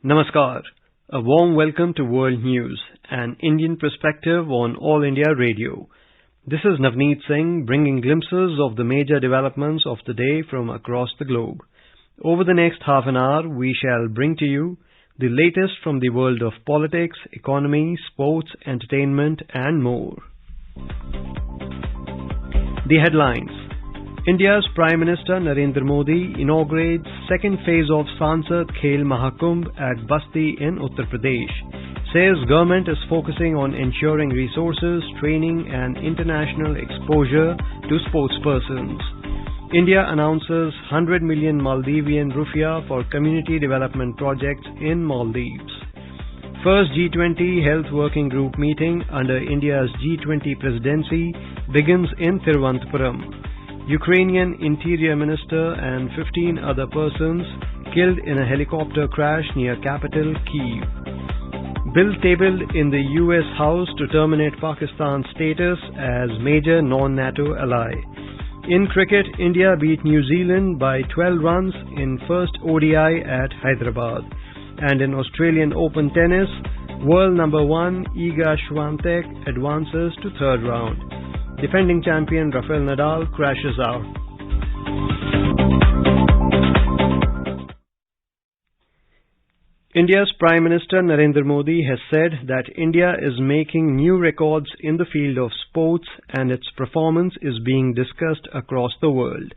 Namaskar. A warm welcome to World News, an Indian perspective on All India Radio. This is Navneet Singh bringing glimpses of the major developments of the day from across the globe. Over the next half an hour, we shall bring to you the latest from the world of politics, economy, sports, entertainment, and more. The headlines. India's Prime Minister Narendra Modi inaugurates second phase of Sansad Khel Mahakumbh at Basti in Uttar Pradesh. Says government is focusing on ensuring resources, training and international exposure to sportspersons. India announces 100 million Maldivian rupiah for community development projects in Maldives. First G20 Health Working Group meeting under India's G20 presidency begins in Thiruvananthapuram. Ukrainian Interior Minister and 15 other persons killed in a helicopter crash near capital Kyiv. Bill tabled in the US House to terminate Pakistan's status as major non-NATO ally. In cricket, India beat New Zealand by 12 runs in first ODI at Hyderabad. And in Australian Open tennis, world number 1 Iga Swiatek advances to third round. Defending champion Rafael Nadal crashes out. India's Prime Minister Narendra Modi has said that India is making new records in the field of sports and its performance is being discussed across the world.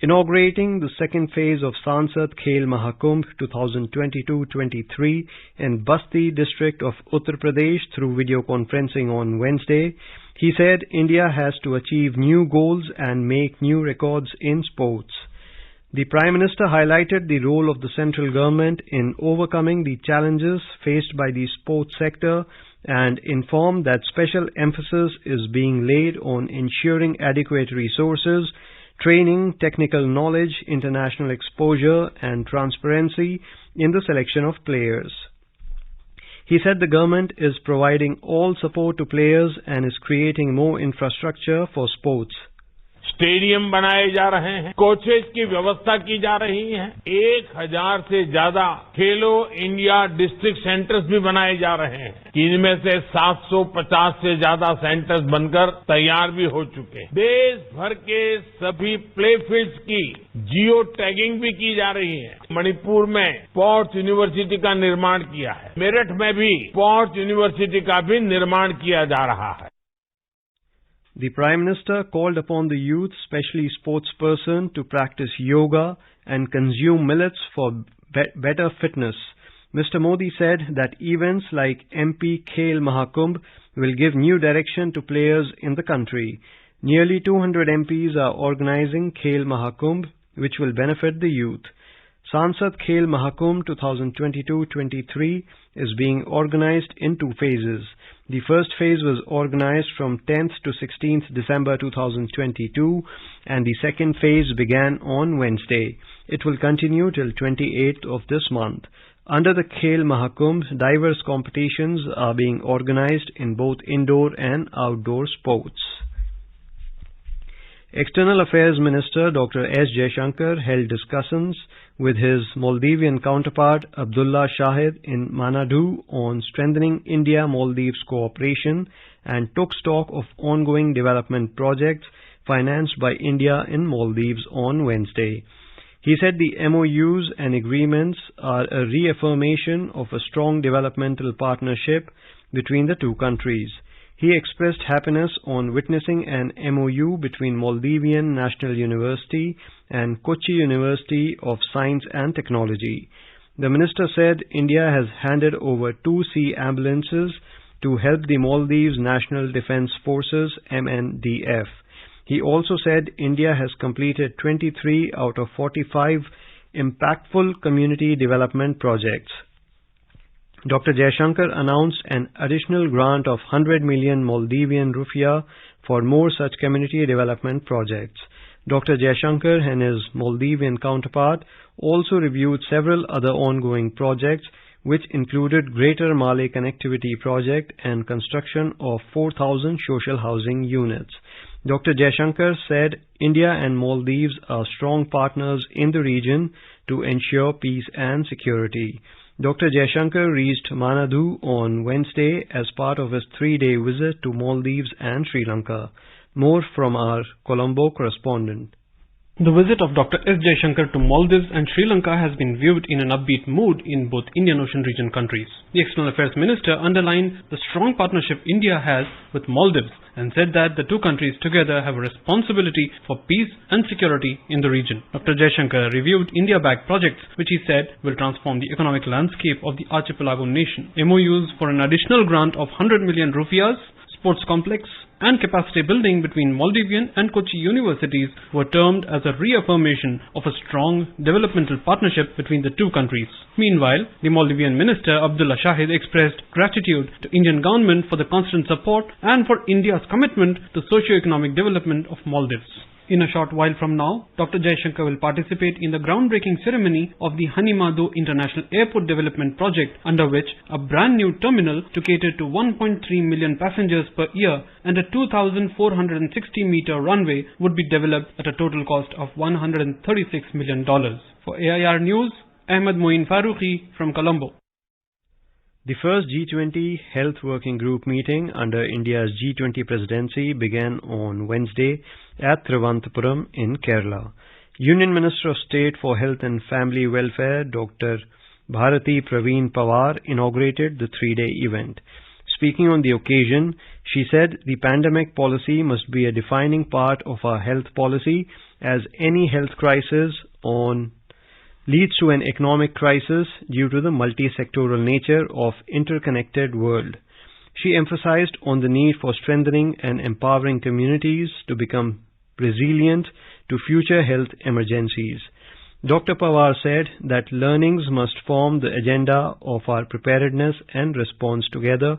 Inaugurating the second phase of Sansad Khel Mahakumbh 2022-23 in Basti district of Uttar Pradesh through video conferencing on Wednesday, he said India has to achieve new goals and make new records in sports. The Prime Minister highlighted the role of the central government in overcoming the challenges faced by the sports sector and informed that special emphasis is being laid on ensuring adequate resources, training, technical knowledge, international exposure and transparency in the selection of players. He said the government is providing all support to players and is creating more infrastructure for sports. Stadium बनाए जा रहे हैं, coaches की व्यवस्था की जा रही है, 1000 से ज्यादा खेलो इंडिया डिस्ट्रिक्ट सेंटर्स भी बनाए जा रहे हैं, इनमें से 750 से ज्यादा सेंटर्स बनकर तैयार भी हो चुके हैं। देश भर के सभी प्ले फील्ड्स की जियो टैगिंग भी की जा रही है। मणिपुर में स्पोर्ट्स यूनिवर्सिटी का निर्माण किया है, मेरठ में भी स्पोर्ट्स यूनिवर्सिटी का भी निर्माण किया जा रहा है। The Prime Minister called upon the youth, especially sportsperson, to practice yoga and consume millets for better fitness. Mr. Modi said that events like MP Khel Mahakumbh will give new direction to players in the country. Nearly 200 MPs are organizing Khel Mahakumbh, which will benefit the youth. Sansad Khel Mahakumbh 2022-23 is being organized in two phases. The first phase was organized from 10th to 16th December 2022 and the second phase began on Wednesday. It will continue till 28th of this month. Under the Khel Mahakumbh, diverse competitions are being organized in both indoor and outdoor sports. External Affairs Minister Dr. S. Jaishankar held discussions with his Maldivian counterpart Abdullah Shahid in Manadu on strengthening India-Maldives cooperation and took stock of ongoing development projects financed by India in Maldives on Wednesday. He said the MOUs and agreements are a reaffirmation of a strong developmental partnership between the two countries. He expressed happiness on witnessing an MOU between Maldivian National University and Kochi University of Science and Technology. The minister said India has handed over 2 sea ambulances to help the Maldives National Defence Forces MNDF. He also said India has completed 23 out of 45 impactful community development projects. Dr. Jaishankar announced an additional grant of 100 million Maldivian rupiah for more such community development projects. Dr. Jaishankar and his Maldivian counterpart also reviewed several other ongoing projects which included Greater Malé Connectivity Project and construction of 4,000 social housing units. Dr. Jaishankar said India and Maldives are strong partners in the region to ensure peace and security. Dr. Jaishankar reached Manadu on Wednesday as part of his 3-day visit to Maldives and Sri Lanka. More from our Colombo correspondent. The visit of Dr. S. Jaishankar to Maldives and Sri Lanka has been viewed in an upbeat mood in both Indian Ocean region countries. The External Affairs Minister underlined the strong partnership India has with Maldives and said that the two countries together have a responsibility for peace and security in the region. Dr. Jaishankar reviewed India-backed projects which he said will transform the economic landscape of the archipelago nation. MOUs for an additional grant of 100 million rupees, sports complex and capacity building between Maldivian and Kochi universities were termed as a reaffirmation of a strong developmental partnership between the two countries. Meanwhile, the Maldivian Minister Abdullah Shahid expressed gratitude to Indian government for the constant support and for India's commitment to socio-economic development of Maldives. In a short while from now, Dr. Jaishankar will participate in the groundbreaking ceremony of the Hanimado International Airport Development Project, under which a brand new terminal to cater to 1.3 million passengers per year and a 2,460-meter runway would be developed at a total cost of $136 million. For AIR News, Ahmed Moin Farooqi from Colombo. The first G20 Health Working Group meeting under India's G20 presidency began on Wednesday at Thiruvananthapuram in Kerala. Union Minister of State for Health and Family Welfare, Dr. Bharati Praveen Pawar, inaugurated the 3-day event. Speaking on the occasion, she said the pandemic policy must be a defining part of our health policy, as any health crisis leads to an economic crisis due to the multi-sectoral nature of interconnected world. She emphasized on the need for strengthening and empowering communities to become resilient to future health emergencies. Dr. Pawar said that learnings must form the agenda of our preparedness and response together,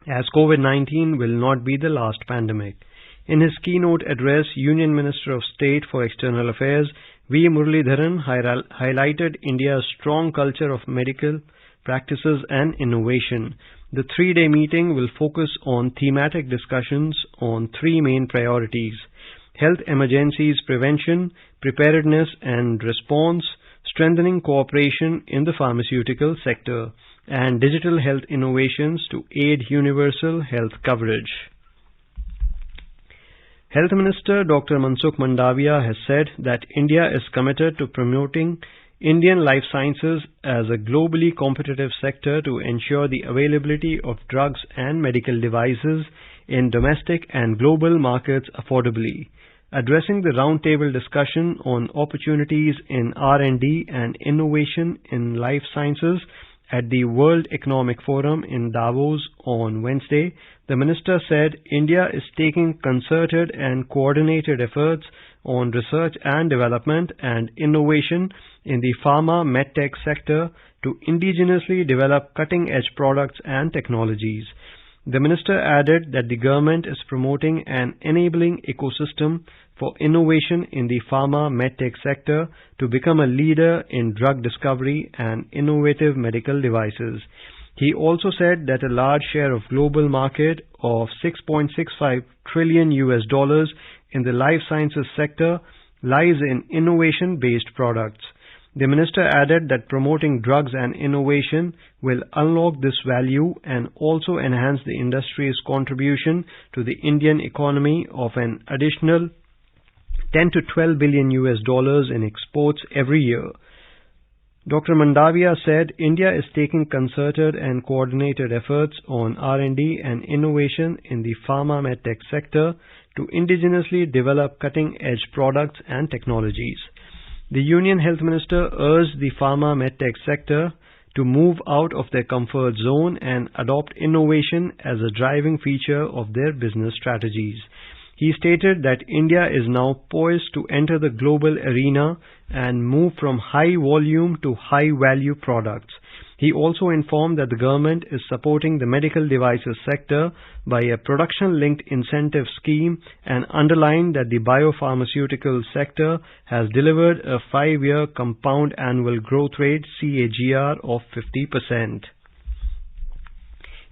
as COVID-19 will not be the last pandemic. In his keynote address, Union Minister of State for External Affairs V. Muralidharan highlighted India's strong culture of medical practices and innovation. The 3-day meeting will focus on thematic discussions on 3 main priorities: health emergencies prevention, preparedness and response, strengthening cooperation in the pharmaceutical sector, and digital health innovations to aid universal health coverage. Health Minister Dr. Mansukh Mandavia has said that India is committed to promoting Indian life sciences as a globally competitive sector to ensure the availability of drugs and medical devices in domestic and global markets affordably. Addressing the roundtable discussion on opportunities in R&D and innovation in life sciences at the World Economic Forum in Davos on Wednesday, the minister said India is taking concerted and coordinated efforts on research and development and innovation in the pharma medtech sector to indigenously develop cutting-edge products and technologies. The minister added that the government is promoting an enabling ecosystem for innovation in the pharma medtech sector to become a leader in drug discovery and innovative medical devices. He also said that a large share of global market of $6.65 trillion in the life sciences sector lies in innovation-based products. The minister added that promoting drugs and innovation will unlock this value and also enhance the industry's contribution to the Indian economy of an additional $10 to $12 billion in exports every year. Dr. Mandavia said India is taking concerted and coordinated efforts on R&D and innovation in the pharma medtech sector to indigenously develop cutting-edge products and technologies. The Union Health Minister urged the pharma medtech sector to move out of their comfort zone and adopt innovation as a driving feature of their business strategies. He stated that India is now poised to enter the global arena and move from high volume to high value products. He also informed that the government is supporting the medical devices sector by a production-linked incentive scheme and underlined that the biopharmaceutical sector has delivered a 5-year compound annual growth rate CAGR of 50%.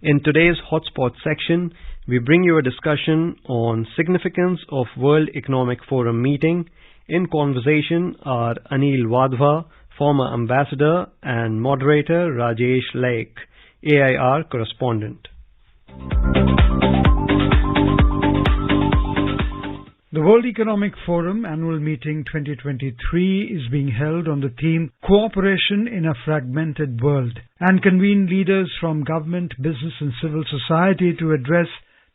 In today's Hotspot section, we bring you a discussion on significance of World Economic Forum meeting. In conversation are Anil Wadhwa, former ambassador and moderator Rajesh Lake, AIR correspondent. The World Economic Forum Annual Meeting 2023 is being held on the theme Cooperation in a Fragmented World and convene leaders from government, business and civil society to address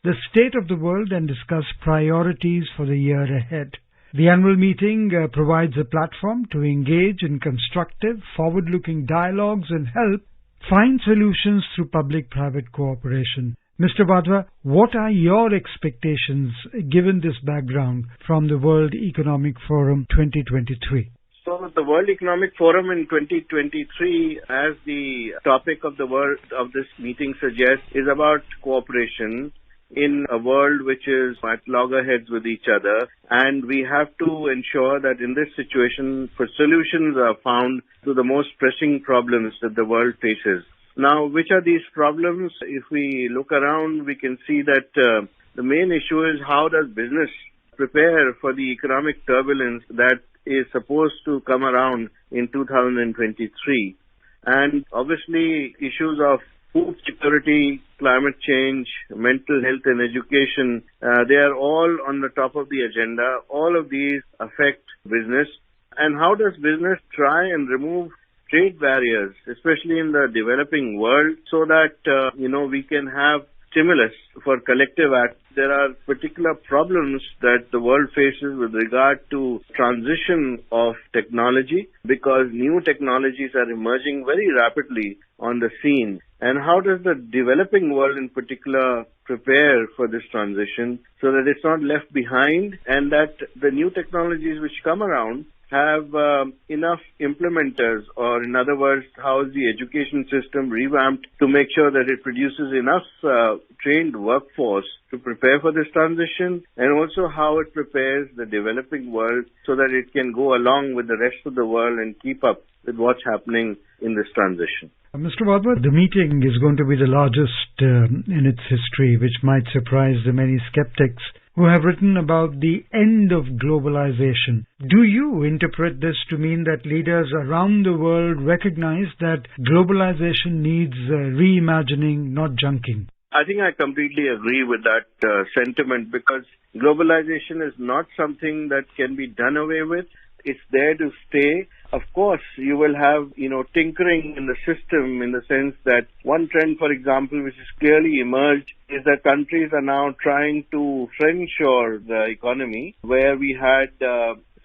the state of the world and discuss priorities for the year ahead. The annual meeting provides a platform to engage in constructive, forward-looking dialogues and help find solutions through public-private cooperation. Mr. Wadhwa, what are your expectations given this background from the World Economic Forum 2023? So the World Economic Forum in 2023, as the topic of this meeting suggests, is about cooperation in a world which is at loggerheads with each other, and we have to ensure that in this situation, solutions are found to the most pressing problems that the world faces. Now, which are these problems? If we look around, we can see that the main issue is how does business prepare for the economic turbulence that is supposed to come around in 2023. And obviously, issues of food security, climate change, mental health and education, they are all on the top of the agenda. All of these affect business. And how does business try and remove trade barriers, especially in the developing world, so that, we can have stimulus for collective act? There are particular problems that the world faces with regard to transition of technology, because new technologies are emerging very rapidly on the scene. And how does the developing world in particular prepare for this transition so that it's not left behind, and that the new technologies which come around have enough implementers, or in other words, how is the education system revamped to make sure that it produces enough trained workforce to prepare for this transition, and also how it prepares the developing world so that it can go along with the rest of the world and keep up with what's happening in this transition. Mr. Wadhwa, the meeting is going to be the largest in its history, which might surprise the many skeptics who have written about the end of globalization. Do you interpret this to mean that leaders around the world recognize that globalization needs reimagining, not junking? I think I completely agree with that sentiment, because globalization is not something that can be done away with. It's there to stay. Of course, you will have, tinkering in the system, in the sense that one trend, for example, which has clearly emerged, is that countries are now trying to friendshore the economy, where we had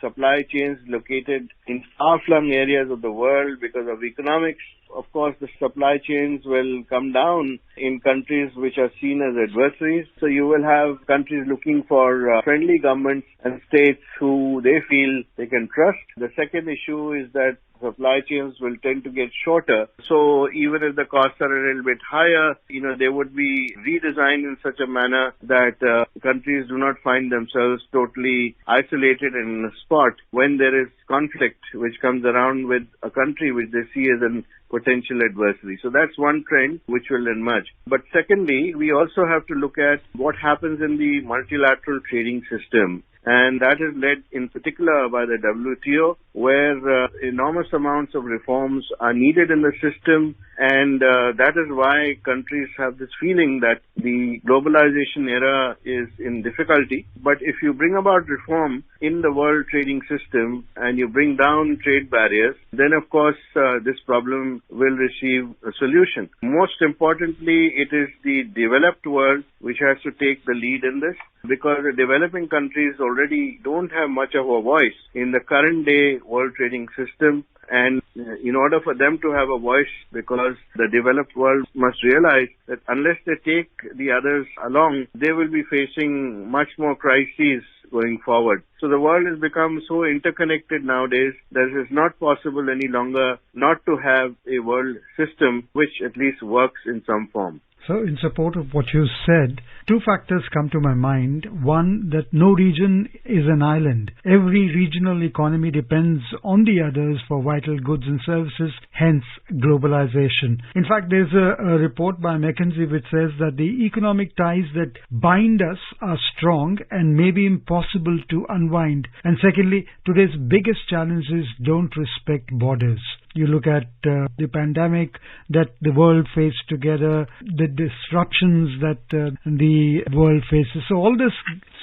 supply chains located in far-flung areas of the world because of economics. Of course, the supply chains will come down in countries which are seen as adversaries. So you will have countries looking for friendly governments and states who they feel they can trust. The second issue is that supply chains will tend to get shorter. So even if the costs are a little bit higher, they would be redesigned in such a manner that countries do not find themselves totally isolated in a spot when there is conflict which comes around with a country which they see as a potential adversary. So that's one trend which will emerge. But secondly, we also have to look at what happens in the multilateral trading system. And that is led in particular by the WTO, where enormous amounts of reforms are needed in the system. And that is why countries have this feeling that the globalization era is in difficulty. But if you bring about reform in the world trading system and you bring down trade barriers, then of course this problem will receive a solution. Most importantly, it is the developed world which has to take the lead in this, because the developing countries already don't have much of a voice in the current day world trading system. And in order for them to have a voice, because the developed world must realize that unless they take the others along, they will be facing much more crises going forward. So the world has become so interconnected nowadays that it is not possible any longer not to have a world system which at least works in some form. So, in support of what you said, two factors come to my mind. One, that no region is an island. Every regional economy depends on the others for vital goods and services, hence globalization. In fact, there's a report by McKinsey which says that the economic ties that bind us are strong and may be impossible to unwind. And secondly, today's biggest challenges don't respect borders. You look at the pandemic that the world faced together, the disruptions that the world faces. So all this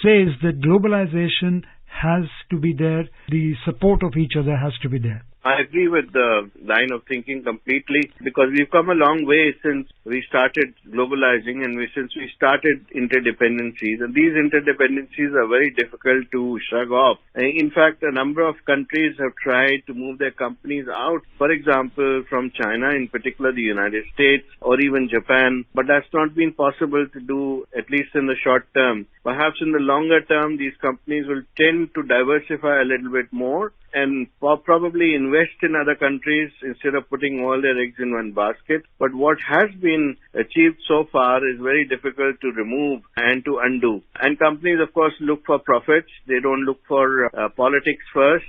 says that globalization has to be there. The support of each other has to be there. I agree with the line of thinking completely, because we've come a long way since we started globalizing and since we started interdependencies. And these interdependencies are very difficult to shrug off. In fact, a number of countries have tried to move their companies out, for example, from China, in particular the United States or even Japan. But that's not been possible to do, at least in the short term. Perhaps in the longer term, these companies will tend to diversify a little bit more and probably invest in other countries instead of putting all their eggs in one basket. But what has been achieved so far is very difficult to remove and to undo. And companies, of course, look for profits. They don't look for politics first.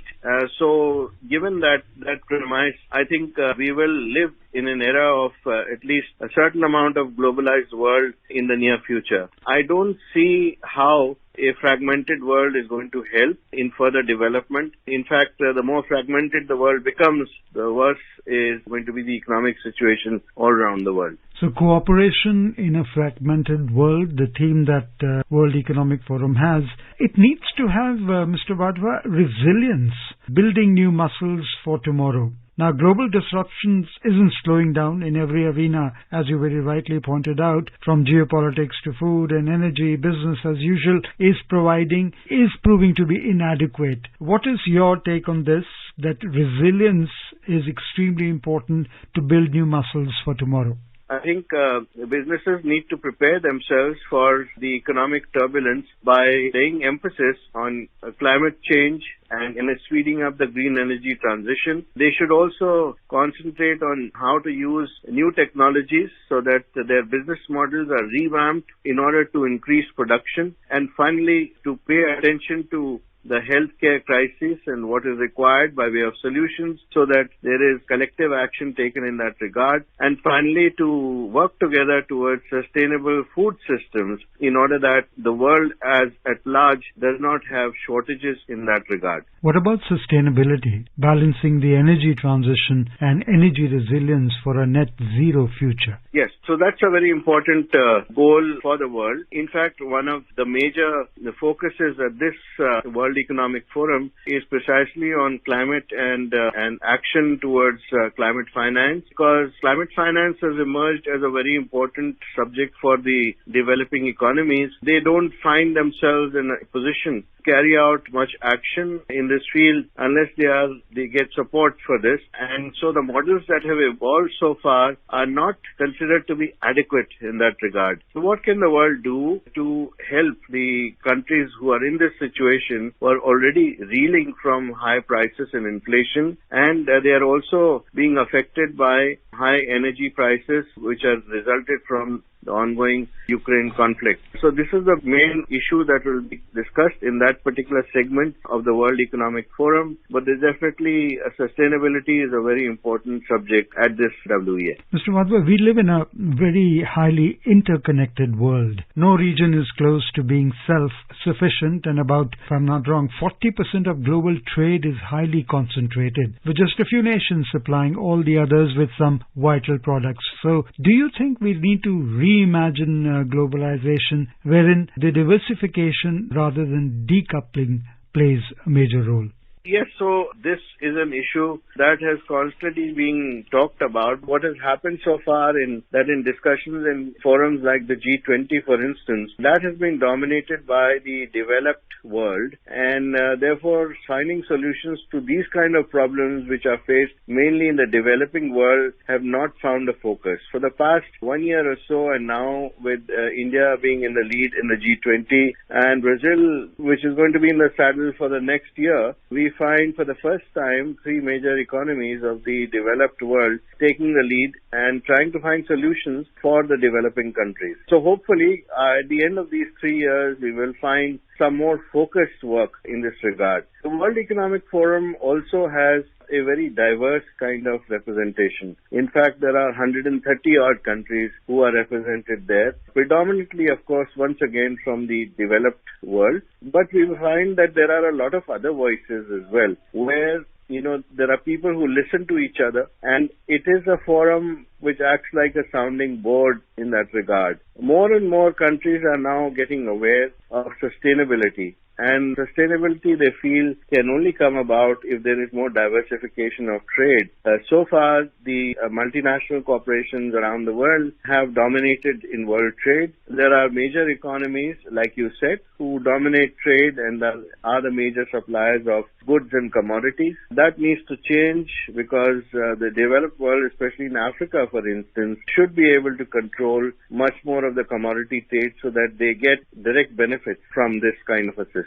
So given that premise, I think we will live in an era of at least a certain amount of globalized world in the near future. I don't see how a fragmented world is going to help in further development. In fact, the more fragmented the world becomes, the worse is going to be the economic situation all around the world. So cooperation in a fragmented world, the theme that World Economic Forum has, it needs to have, Mr. Wadhwa, resilience, building new muscles for tomorrow. Now, global disruptions isn't slowing down in every arena, as you very rightly pointed out, from geopolitics to food and energy. Business as usual is proving to be inadequate. What is your take on this, that resilience is extremely important to build new muscles for tomorrow? I think businesses need to prepare themselves for the economic turbulence by laying emphasis on climate change and speeding up the green energy transition. They should also concentrate on how to use new technologies so that their business models are revamped in order to increase production. And finally, to pay attention to the healthcare crisis and what is required by way of solutions so that there is collective action taken in that regard. And finally, to work together towards sustainable food systems in order that the world as at large does not have shortages in that regard. What about sustainability, balancing the energy transition and energy resilience for a net zero future? Yes, so that's a very important goal for the world. In fact, one of the major focuses at this World Economic Forum is precisely on climate and action towards climate finance, because climate finance has emerged as a very important subject for the developing economies. They don't find themselves in a position to carry out much action in this field unless they get support for this. And so the models that have evolved so far are not considered to be adequate in that regard. So what can the world do to help the countries who are in this situation, who are already reeling from high prices and inflation, and they are also being affected by high energy prices which have resulted from the ongoing Ukraine conflict. So this is the main issue that will be discussed in that particular segment of the World Economic Forum. But there's definitely sustainability is a very important subject at this WEF. Mr. Wadhwa, we live in a very highly interconnected world. No region is close to being self-sufficient, and about, if I'm not wrong, 40% of global trade is highly concentrated, with just a few nations supplying all the others with some vital products. So do you think we need to reimagine globalization, wherein the diversification rather than decoupling plays a major role? Yes, so this is an issue that has constantly been talked about. What has happened so far in discussions in forums like the G20, for instance, that has been dominated by the developed world, and therefore finding solutions to these kind of problems which are faced mainly in the developing world have not found a focus. For the past 1 year or so, and now with India being in the lead in the G20 and Brazil, which is going to be in the saddle for the next year, we find for the first time three major economies of the developed world taking the lead and trying to find solutions for the developing countries. So hopefully at the end of these 3 years we will find some more focused work in this regard. The World Economic Forum also has a very diverse kind of representation. In fact, there are 130 odd countries who are represented there, predominantly, of course, once again from the developed world. But we find that there are a lot of other voices as well, where there are people who listen to each other, and it is a forum which acts like a sounding board in that regard. More and more countries are now getting aware of sustainability. And sustainability, they feel, can only come about if there is more diversification of trade. So far, the multinational corporations around the world have dominated in world trade. There are major economies, like you said, who dominate trade and are the major suppliers of goods and commodities. That needs to change because the developed world, especially in Africa, for instance, should be able to control much more of the commodity trade so that they get direct benefits from this kind of a system.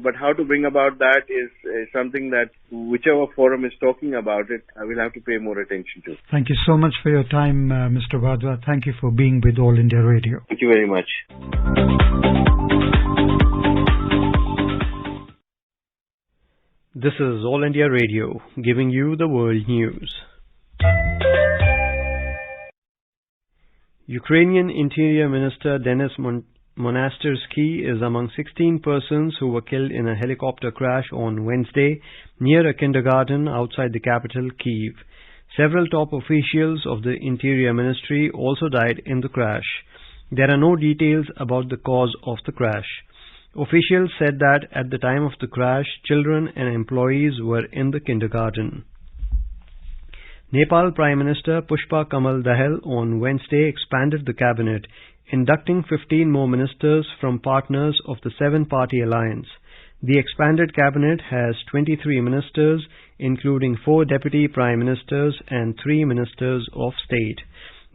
But how to bring about that is something that whichever forum is talking about it, I will have to pay more attention to. Thank you so much for your time, Mr. Wadhwa. Thank you for being with All India Radio. Thank you very much. This is All India Radio, giving you the world news. Ukrainian Interior Minister Denis Monastyrsky is among 16 persons who were killed in a helicopter crash on Wednesday near a kindergarten outside the capital, Kyiv. Several top officials of the Interior Ministry also died in the crash. There are no details about the cause of the crash. Officials said that at the time of the crash, children and employees were in the kindergarten. Nepal Prime Minister Pushpa Kamal Dahal on Wednesday expanded the cabinet, inducting 15 more ministers from partners of the 7-party alliance. The expanded cabinet has 23 ministers, including 4 deputy prime ministers and 3 ministers of state.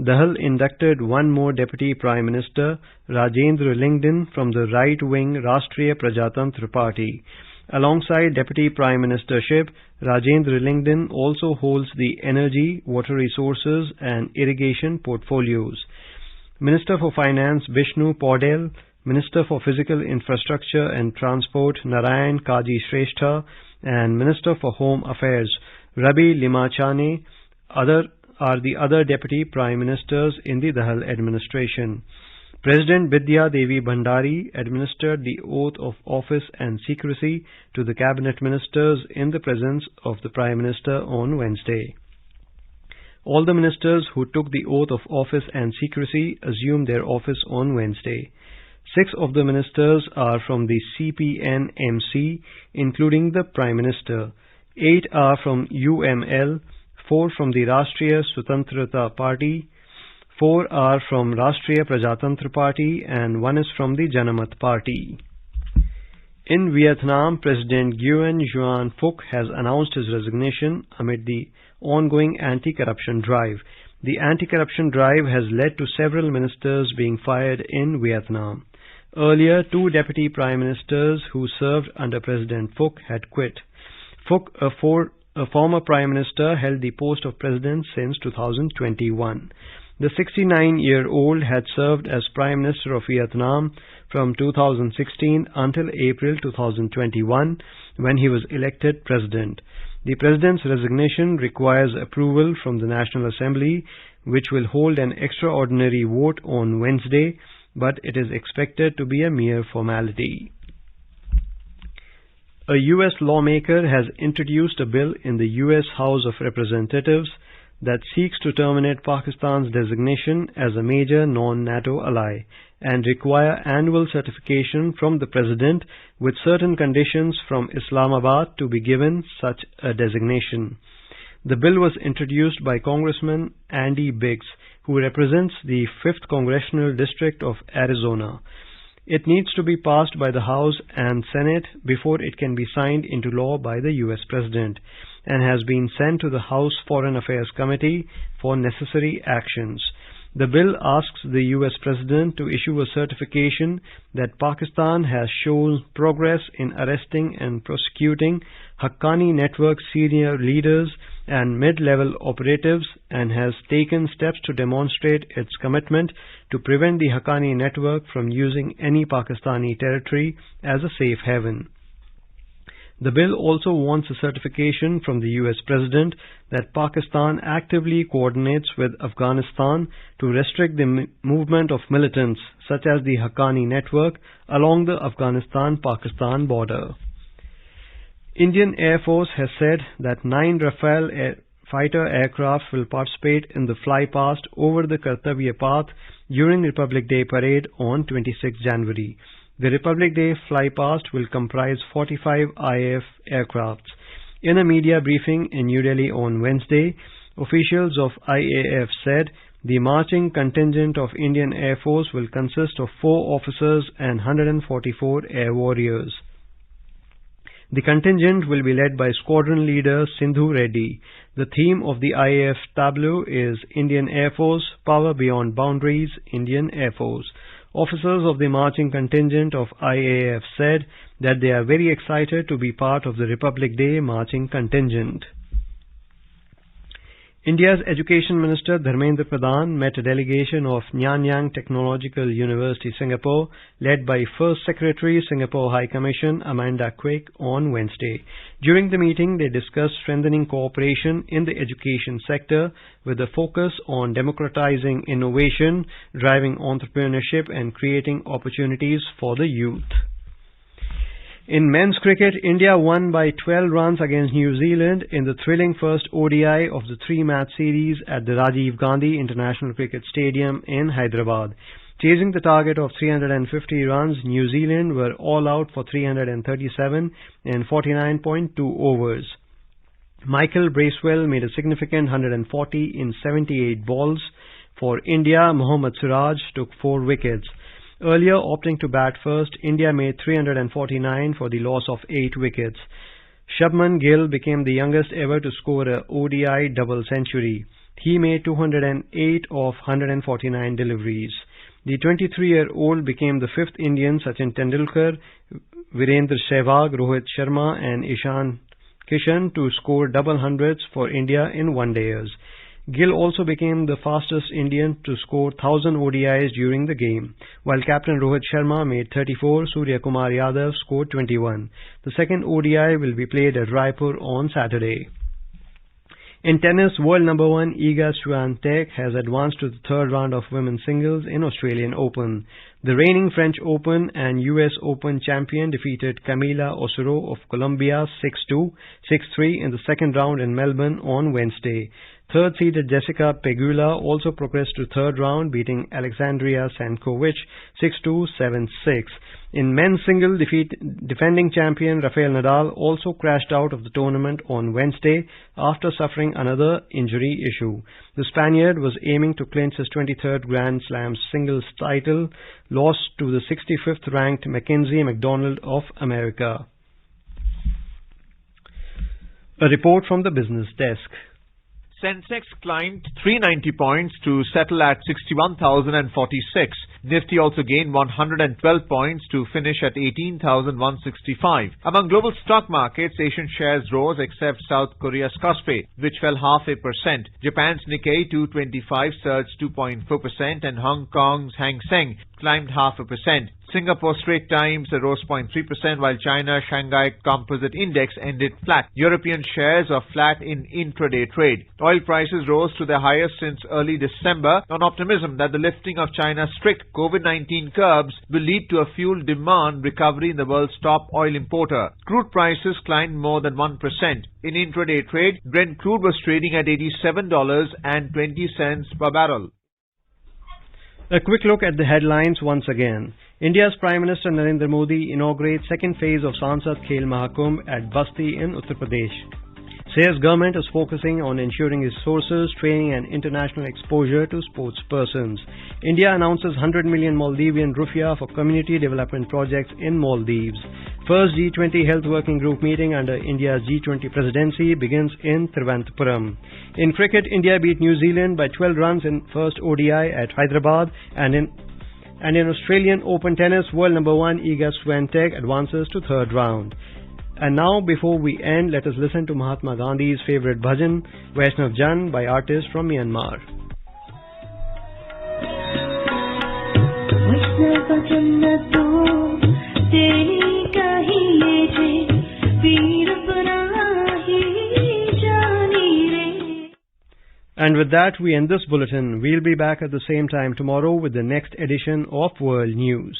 Dahal inducted one more deputy prime minister, Rajendra Lingden, from the right-wing Rashtriya Prajatantra Party. Alongside deputy prime ministership, Rajendra Lingden also holds the energy, water resources and irrigation portfolios. Minister for Finance Bishnu Paudel, Minister for Physical Infrastructure and Transport Narayan Kaji Shrestha, and Minister for Home Affairs Rabi Limachane are the other deputy prime ministers in the Dahal administration. President Bidya Devi Bhandari administered the oath of office and secrecy to the cabinet ministers in the presence of the Prime Minister on Wednesday. All the ministers who took the oath of office and secrecy assumed their office on Wednesday. 6 of the ministers are from the CPN-MC, including the Prime Minister. 8 are from UML, 4 from the Rashtriya Swatantrata Party, 4 are from Rashtriya Prajatantra Party, and 1 is from the Janamat Party. In Vietnam, President Nguyen Xuan Phuc has announced his resignation amid the ongoing anti-corruption drive. The anti-corruption drive has led to several ministers being fired in Vietnam. Earlier, 2 deputy prime ministers who served under President Phuc had quit. Phuc, a former prime minister, held the post of president since 2021. The 69-year-old had served as Prime Minister of Vietnam from 2016 until April 2021, when he was elected president. The president's resignation requires approval from the National Assembly, which will hold an extraordinary vote on Wednesday, but it is expected to be a mere formality. A U.S. lawmaker has introduced a bill in the U.S. House of Representatives that seeks to terminate Pakistan's designation as a major non-NATO ally and require annual certification from the President with certain conditions from Islamabad to be given such a designation. The bill was introduced by Congressman Andy Biggs, who represents the 5th Congressional District of Arizona. It needs to be passed by the House and Senate before it can be signed into law by the U.S. President, and has been sent to the House Foreign Affairs Committee for necessary actions. The bill asks the US President to issue a certification that Pakistan has shown progress in arresting and prosecuting Haqqani Network senior leaders and mid-level operatives and has taken steps to demonstrate its commitment to prevent the Haqqani Network from using any Pakistani territory as a safe haven. The bill also wants a certification from the US President that Pakistan actively coordinates with Afghanistan to restrict the movement of militants such as the Haqqani Network along the Afghanistan-Pakistan border. Indian Air Force has said that 9 Rafale fighter aircraft will participate in the flypast over the Kartavya Path during Republic Day parade on 26 January. The Republic Day flypast will comprise 45 IAF aircrafts. In a media briefing in New Delhi on Wednesday, officials of IAF said the marching contingent of Indian Air Force will consist of 4 officers and 144 air warriors. The contingent will be led by Squadron Leader Sindhu Reddy. The theme of the IAF tableau is Indian Air Force, Power Beyond Boundaries, Indian Air Force. Officers of the marching contingent of IAF said that they are very excited to be part of the Republic Day marching contingent. India's Education Minister Dharmendra Pradhan met a delegation of Nanyang Technological University, Singapore, led by First Secretary, Singapore High Commission Amanda Quick, on Wednesday. During the meeting, they discussed strengthening cooperation in the education sector with a focus on democratizing innovation, driving entrepreneurship and creating opportunities for the youth. In men's cricket, India won by 12 runs against New Zealand in the thrilling first ODI of the 3-match series at the Rajiv Gandhi International Cricket Stadium in Hyderabad. Chasing the target of 350 runs, New Zealand were all out for 337 in 49.2 overs. Michael Bracewell made a significant 140 in 78 balls. For India, Mohammad Siraj took 4 wickets. Earlier opting to bat first, India made 349 for the loss of 8 wickets. Shubman Gill became the youngest ever to score a ODI double century. He made 208 of 149 deliveries. The 23-year-old became the 5th Indian Sachin Tendulkar, Virendra Sehwag, Rohit Sharma and Ishan Kishan to score double hundreds for India in one-dayers. Gill also became the fastest Indian to score 1,000 ODIs during the game. While captain Rohit Sharma made 34, Surya Kumar Yadav scored 21. The second ODI will be played at Raipur on Saturday. In tennis, world number 1 Iga Swiatek has advanced to the 3rd round of women's singles in Australian Open. The reigning French Open and US Open champion defeated Camila Osoro of Colombia 6-2, 6-3 in the second round in Melbourne on Wednesday. Third-seeded Jessica Pegula also progressed to 3rd round, beating Alexandria Stankovic 6-2, 7-6. In men's single, defending champion Rafael Nadal also crashed out of the tournament on Wednesday after suffering another injury issue. The Spaniard was aiming to clinch his 23rd Grand Slam singles title, lost to the 65th ranked Mackenzie McDonald of America. A report from the business desk. Sensex climbed 390 points to settle at 61,046. Nifty also gained 112 points to finish at 18,165. Among global stock markets, Asian shares rose except South Korea's Kospi, which fell 0.5%. Japan's Nikkei 225 surged 2.4% and Hong Kong's Hang Seng climbed 0.5%. Singapore Straits Times rose 0.3%, while China Shanghai Composite Index ended flat. European shares are flat in intraday trade. Oil prices rose to their highest since early December on optimism that the lifting of China's strict COVID-19 curbs will lead to a fuel demand recovery in the world's top oil importer. Crude prices climbed more than 1%. In intraday trade, Brent crude was trading at $87.20 per barrel. A quick look at the headlines once again. India's Prime Minister Narendra Modi inaugurates second phase of Sansad Khel Mahakumbh at Basti in Uttar Pradesh. Says government is focusing on ensuring resources, training and international exposure to sports persons. India announces 100 million Maldivian rupiah for community development projects in Maldives. first G20 Health Working Group meeting under India's G20 presidency begins in Thiruvananthapuram. In cricket, India beat New Zealand by 12 runs in first ODI at Hyderabad, and in Australian Open tennis, world number 1 Iga Swiatek advances to third round. And now, before we end, let us listen to Mahatma Gandhi's favorite bhajan, Vaishnav Jan, by artists from Myanmar. And with that, we end this bulletin. We'll be back at the same time tomorrow with the next edition of World News.